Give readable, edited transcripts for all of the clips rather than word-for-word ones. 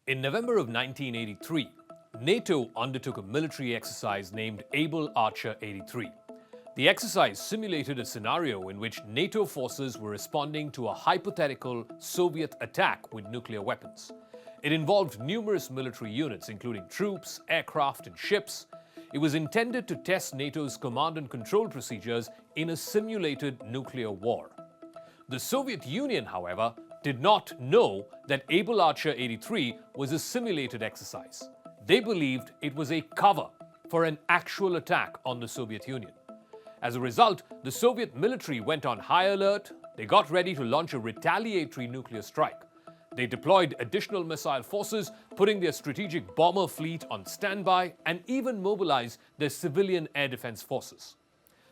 In November of 1983, NATO undertook a military exercise named Able Archer 83. The exercise simulated a scenario in which NATO forces were responding to a hypothetical Soviet attack with nuclear weapons. It involved numerous military units, including troops, aircraft, and ships. It was intended to test NATO's command and control procedures in a simulated nuclear war. The Soviet Union, however, did not know that Able Archer 83 was a simulated exercise. They believed it was a cover for an actual attack on the Soviet Union. As a result, the Soviet military went on high alert. They got ready to launch a retaliatory nuclear strike. They deployed additional missile forces, putting their strategic bomber fleet on standby, and even mobilized their civilian air defense forces.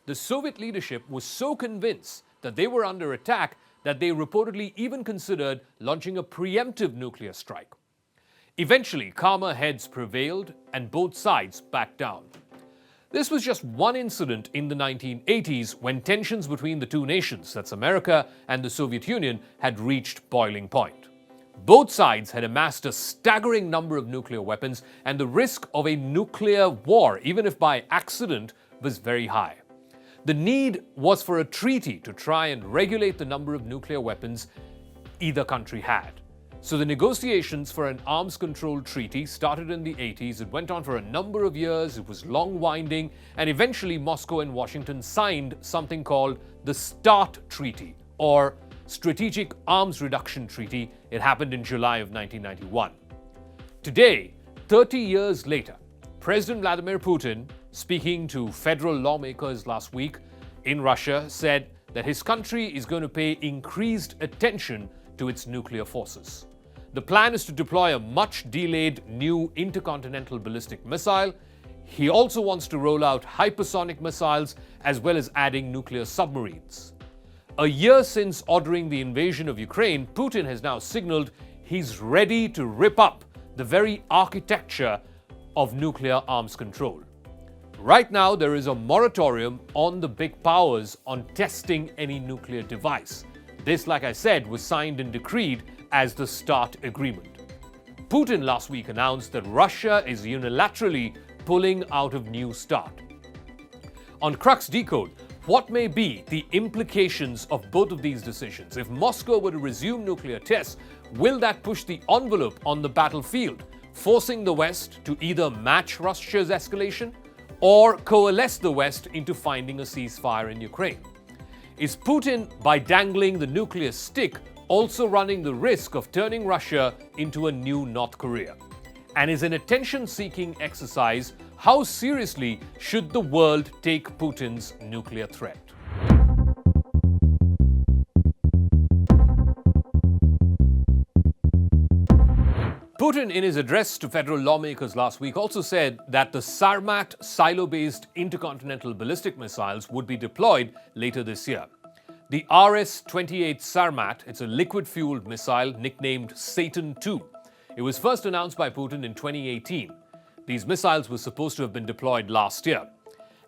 The Soviet leadership was so convinced that they were under attack that they reportedly even considered launching a preemptive nuclear strike. Eventually, calmer heads prevailed and both sides backed down. This was just one incident in the 1980s when tensions between the two nations, that's America and the Soviet Union, had reached boiling point. Both sides had amassed a staggering number of nuclear weapons, and the risk of a nuclear war, even if by accident, was very high. The need was for a treaty to try and regulate the number of nuclear weapons either country had. So the negotiations for an arms control treaty started in the 80s. It went on for a number of years. It was long-winding, and eventually Moscow and Washington signed something called the START Treaty, or Strategic Arms Reduction Treaty. It happened in July of 1991. Today, 30 years later, President Vladimir Putin, speaking to federal lawmakers last week in Russia, said that his country is going to pay increased attention to its nuclear forces. The plan is to deploy a much-delayed new intercontinental ballistic missile. He also wants to roll out hypersonic missiles as well as adding nuclear submarines. A year since ordering the invasion of Ukraine, Putin has now signaled he's ready to rip up the very architecture of nuclear arms control. Right now, there is a moratorium on the big powers on testing any nuclear device. This, like I said, was signed and decreed as the START agreement. Putin last week announced that Russia is unilaterally pulling out of New START. On Crux Decode, what may be the implications of both of these decisions? If Moscow were to resume nuclear tests, will that push the envelope on the battlefield, forcing the West to either match Russia's escalation or coalesce the West into finding a ceasefire in Ukraine? Is Putin, by dangling the nuclear stick, also running the risk of turning Russia into a new North Korea? And is an attention-seeking exercise, how seriously should the world take Putin's nuclear threat? Putin, in his address to federal lawmakers last week, also said that the Sarmat silo-based intercontinental ballistic missiles would be deployed later this year. The RS-28 Sarmat, it's a liquid-fueled missile nicknamed Satan II. It was first announced by Putin in 2018. These missiles were supposed to have been deployed last year.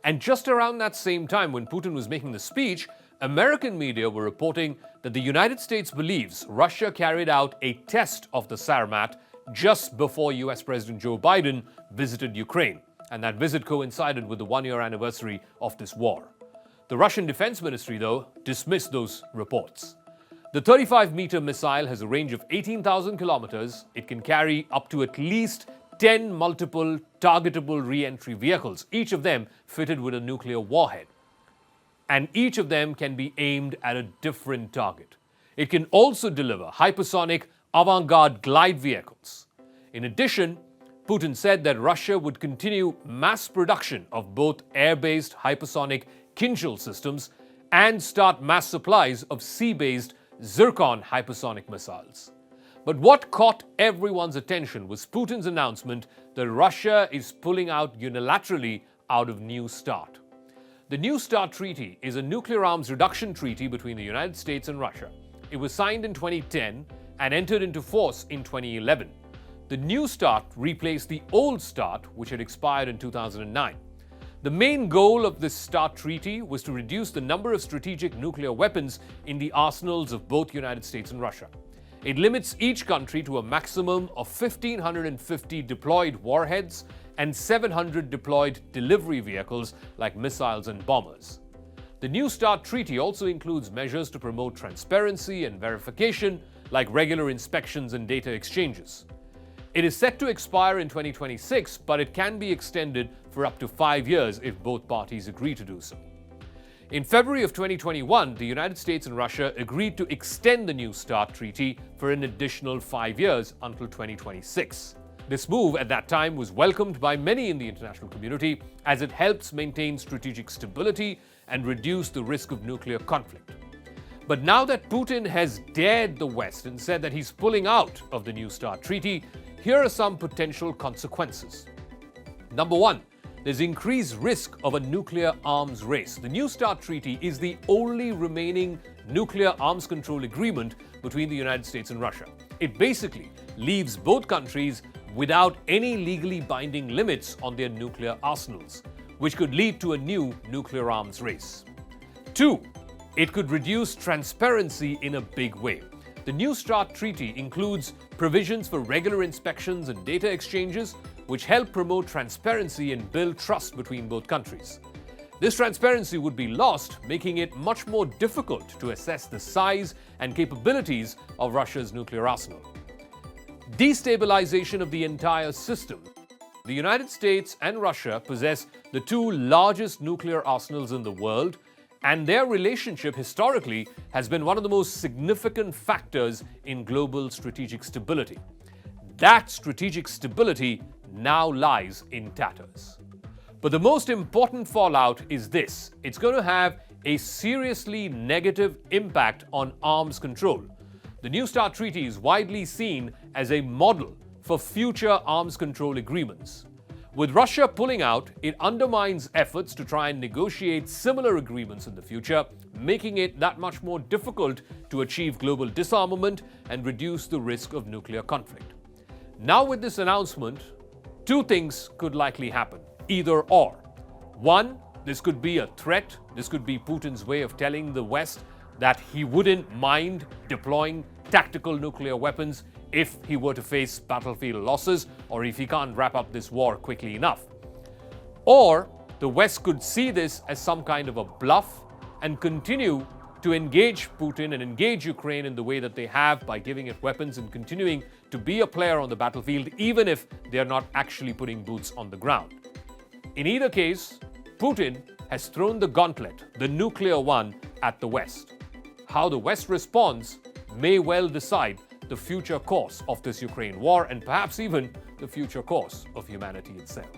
And just around that same time, when Putin was making the speech, American media were reporting that the United States believes Russia carried out a test of the Sarmat just before US President Joe Biden visited Ukraine. And that visit coincided with the one-year anniversary of this war. The Russian Defense Ministry, though, dismissed those reports. The 35-meter missile has a range of 18,000 kilometers. It can carry up to at least 10 multiple targetable re-entry vehicles, each of them fitted with a nuclear warhead. And each of them can be aimed at a different target. It can also deliver hypersonic avant-garde glide vehicles. In addition, Putin said that Russia would continue mass production of both air-based hypersonic Kinzhal systems and start mass supplies of sea-based Zircon hypersonic missiles. But what caught everyone's attention was Putin's announcement that Russia is pulling out unilaterally out of New START. The New START Treaty is a nuclear arms reduction treaty between the United States and Russia. It was signed in 2010 and entered into force in 2011. The New START replaced the Old START, which had expired in 2009. The main goal of this START treaty was to reduce the number of strategic nuclear weapons in the arsenals of both United States and Russia. It limits each country to a maximum of 1,550 deployed warheads and 700 deployed delivery vehicles like missiles and bombers. The New START treaty also includes measures to promote transparency and verification, like regular inspections and data exchanges. It is set to expire in 2026, but it can be extended for up to 5 years if both parties agree to do so. In February of 2021, the United States and Russia agreed to extend the New START treaty for an additional 5 years until 2026. This move at that time was welcomed by many in the international community as it helps maintain strategic stability and reduce the risk of nuclear conflict. But now that Putin has dared the West and said that he's pulling out of the New START treaty, here are some potential consequences. Number one, there's increased risk of a nuclear arms race. The New START treaty is the only remaining nuclear arms control agreement between the United States and Russia. It basically leaves both countries without any legally binding limits on their nuclear arsenals, which could lead to a new nuclear arms race. Two, it could reduce transparency in a big way. The New START treaty includes provisions for regular inspections and data exchanges, which help promote transparency and build trust between both countries. This transparency would be lost, making it much more difficult to assess the size and capabilities of Russia's nuclear arsenal. Destabilization of the entire system. The United States and Russia possess the two largest nuclear arsenals in the world, and their relationship historically has been one of the most significant factors in global strategic stability. That strategic stability now lies in tatters. But the most important fallout is this: it's going to have a seriously negative impact on arms control. The New START treaty is widely seen as a model for future arms control agreements. With Russia pulling out, it undermines efforts to try and negotiate similar agreements in the future, making it that much more difficult to achieve global disarmament and reduce the risk of nuclear conflict. Now, with this announcement, two things could likely happen, either or. One, this could be a threat. This could be Putin's way of telling the West that he wouldn't mind deploying tactical nuclear weapons if he were to face battlefield losses or if he can't wrap up this war quickly enough. Or the West could see this as some kind of a bluff and continue to engage Putin and engage Ukraine in the way that they have by giving it weapons and continuing to be a player on the battlefield, even if they're not actually putting boots on the ground. In either case, Putin has thrown the gauntlet, the nuclear one, at the West. How the West responds may well decide the future course of this Ukraine war and perhaps even the future course of humanity itself.